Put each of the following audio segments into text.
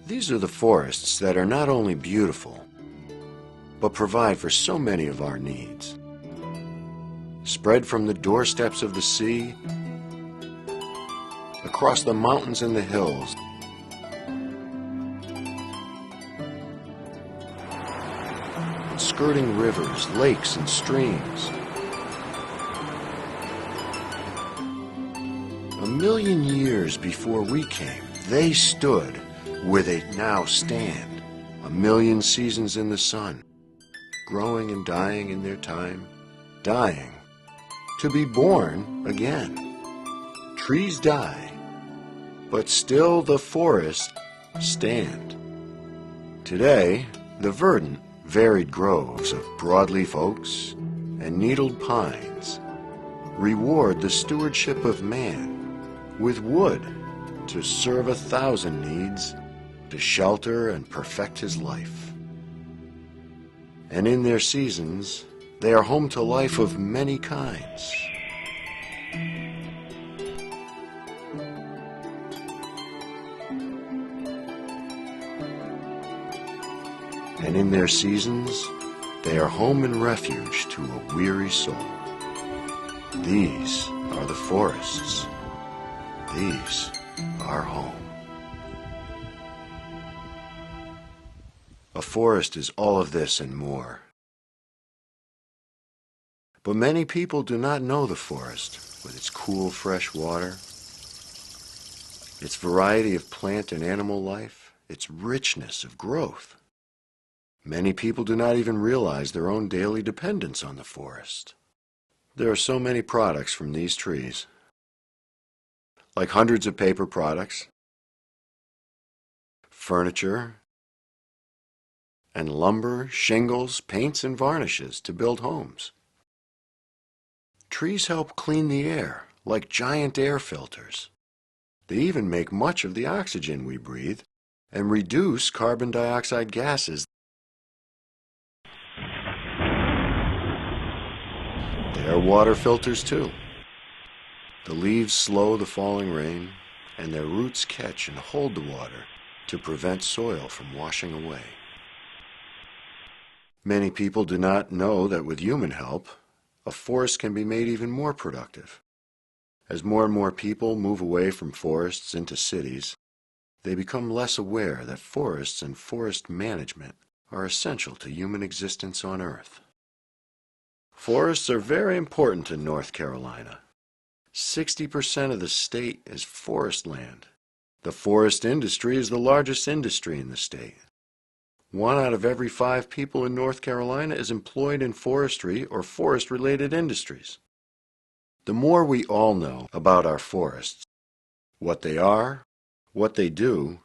These are the forests that are not only beautiful, but provide for so many of our needs. Spread from the doorsteps of the sea, across the mountains and the hills, skirting rivers, lakes, and streams. A million years before we came, they stood where they now stand. A million seasons in the sun, growing and dying in their time, dying to be born again. Trees die, but still the forests stand. Today, the verdant, varied groves of broadleaf oaks and needled pines reward the stewardship of man with wood to serve 1,000 needs, to shelter and perfect his life. And in their seasons, they are home to life of many kinds. And in their seasons, they are home and refuge to a weary soul. These are the forests. These are home. A forest is all of this and more. But many people do not know the forest with its cool, fresh water, its variety of plant and animal life, its richness of growth. Many people do not even realize their own daily dependence on the forest. There are so many products from these trees, like hundreds of paper products, furniture, and lumber, shingles, paints, and varnishes to build homes. Trees help clean the air like giant air filters. They even make much of the oxygen we breathe and reduce carbon dioxide gases. They are water filters too. The leaves slow the falling rain, and their roots catch and hold the water to prevent soil from washing away. Many people do not know that with human help, a forest can be made even more productive. As more and more people move away from forests into cities, they become less aware that forests and forest management are essential to human existence on Earth. Forests are very important in North Carolina. 60% of the state is forest land. The forest industry is the largest industry in the state. 1 out of every 5 people in North Carolina is employed in forestry or forest-related industries. The more we all know about our forests, what they are, what they do,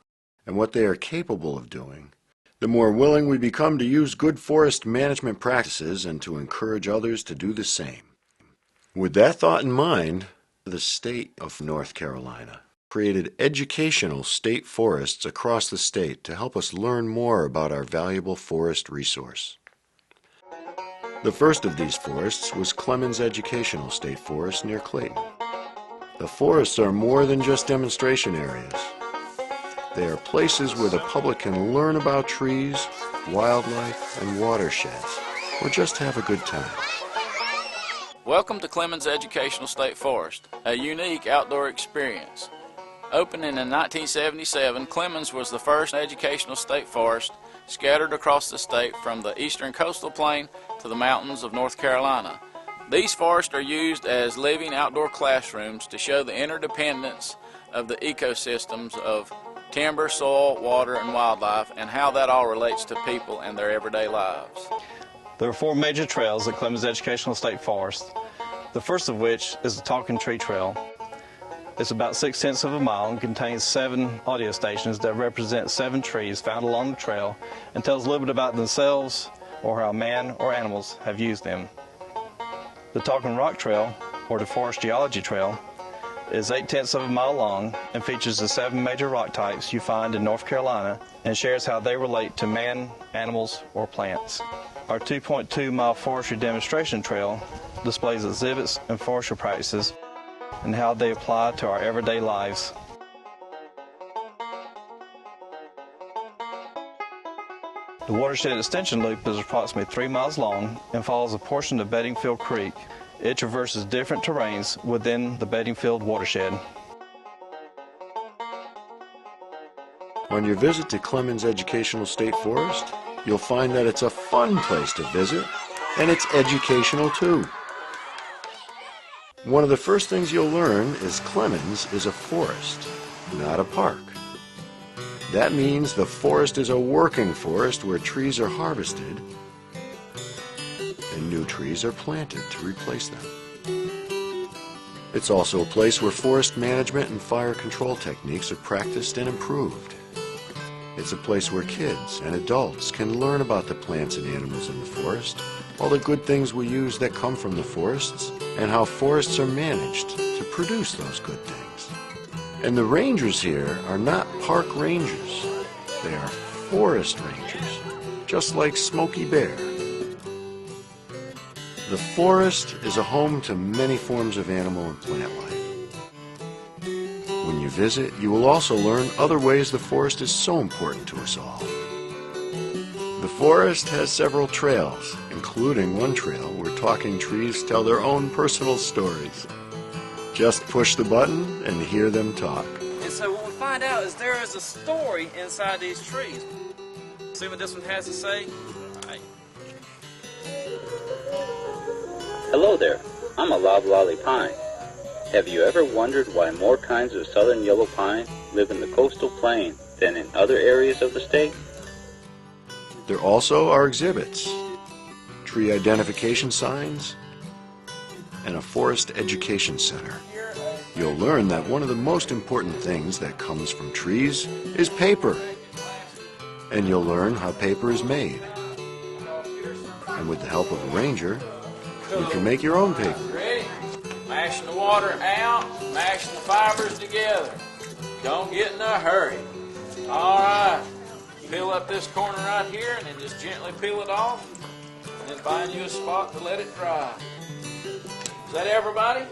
and what they are capable of doing, the more willing we become to use good forest management practices and to encourage others to do the same. With that thought in mind, the state of North Carolina created educational state forests across the state to help us learn more about our valuable forest resource. The first of these forests was Clemens Educational State Forest near Clayton. The forests are more than just demonstration areas. They are places where the public can learn about trees, wildlife, and watersheds, or just have a good time. Welcome to Clemens Educational State Forest, a unique outdoor experience. Opening in 1977, Clemens was the first educational state forest scattered across the state from the eastern coastal plain to the mountains of North Carolina. These forests are used as living outdoor classrooms to show the interdependence of the ecosystems of timber, soil, water, and wildlife, and how that all relates to people and their everyday lives. There are 4 major trails at Clemens Educational State Forest, the first of which is the Talking Tree Trail. It's about 6/10 of a mile and contains 7 audio stations that represent 7 trees found along the trail and tells a little bit about themselves or how man or animals have used them. The Talking Rock Trail, or the Forest Geology Trail, is 8/10 of a mile long and features the 7 major rock types you find in North Carolina and shares how they relate to man, animals, or plants. Our 2.2-mile forestry demonstration trail displays exhibits and forestry practices and how they apply to our everyday lives. The watershed extension loop is approximately 3 miles long and follows a portion of Beddingfield Creek. It traverses different terrains within the Beddingfield watershed. On your visit to Clemens Educational State Forest, you'll find that it's a fun place to visit, and it's educational too. One of the first things you'll learn is Clemens is a forest, not a park. That means the forest is a working forest where trees are harvested and new trees are planted to replace them. It's also a place where forest management and fire control techniques are practiced and improved. It's a place where kids and adults can learn about the plants and animals in the forest, all the good things we use that come from the forests, and how forests are managed to produce those good things. And the rangers here are not park rangers. They are forest rangers, just like Smokey Bear. The forest is a home to many forms of animal and plant life. When you visit, you will also learn other ways the forest is so important to us all. The forest has several trails, including one trail where talking trees tell their own personal stories. Just push the button and hear them talk. And so what we find out is there is a story inside these trees. See what this one has to say? All right. Hello there, I'm a loblolly pine. Have you ever wondered why more kinds of southern yellow pine live in the coastal plain than in other areas of the state? There also are exhibits, tree identification signs, and a forest education center. You'll learn that one of the most important things that comes from trees is paper. And you'll learn how paper is made. And with the help of a ranger, you can make your own paper. Ready? Mashing the water out, mashing the fibers together. Don't get in a hurry. All right. Peel up this corner right here and then just gently peel it off. And then find you a spot to let it dry. Is that everybody?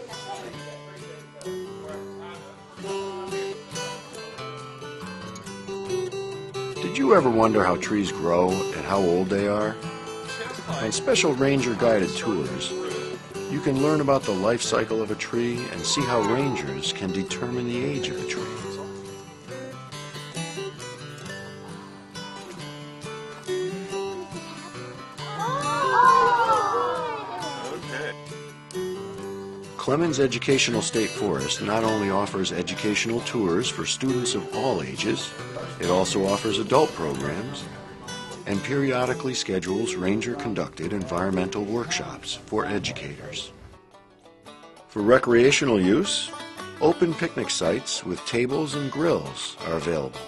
Did you ever wonder how trees grow and how old they are? On special ranger guided tours, you can learn about the life cycle of a tree and see how rangers can determine the age of a tree. Clemens Educational State Forest not only offers educational tours for students of all ages, it also offers adult programs and periodically schedules ranger-conducted environmental workshops for educators. For recreational use, open picnic sites with tables and grills are available.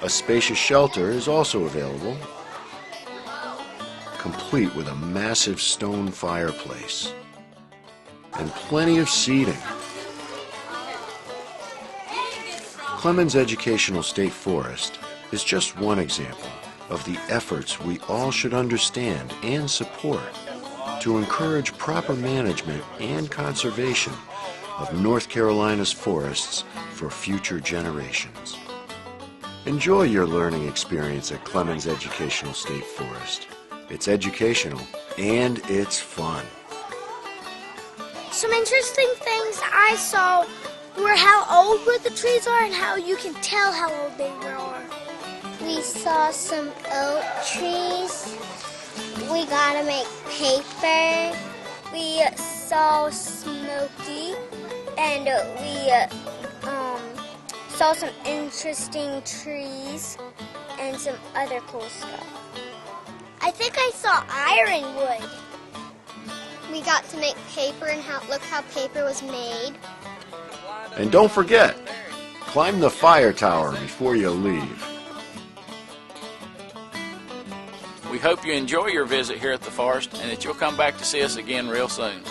A spacious shelter is also available, complete with a massive stone fireplace and plenty of seating. Clemens Educational State Forest is just one example of the efforts we all should understand and support to encourage proper management and conservation of North Carolina's forests for future generations. Enjoy your learning experience at Clemens Educational State Forest. It's educational and it's fun. Some interesting things I saw were how old the trees are and how you can tell how old they are. We saw some oak trees. We got to make paper. We saw Smokey, and we saw some interesting trees and some other cool stuff. I think I saw ironwood. We got to make paper and look how paper was made. And don't forget, climb the fire tower before you leave. We hope you enjoy your visit here at the forest and that you'll come back to see us again real soon.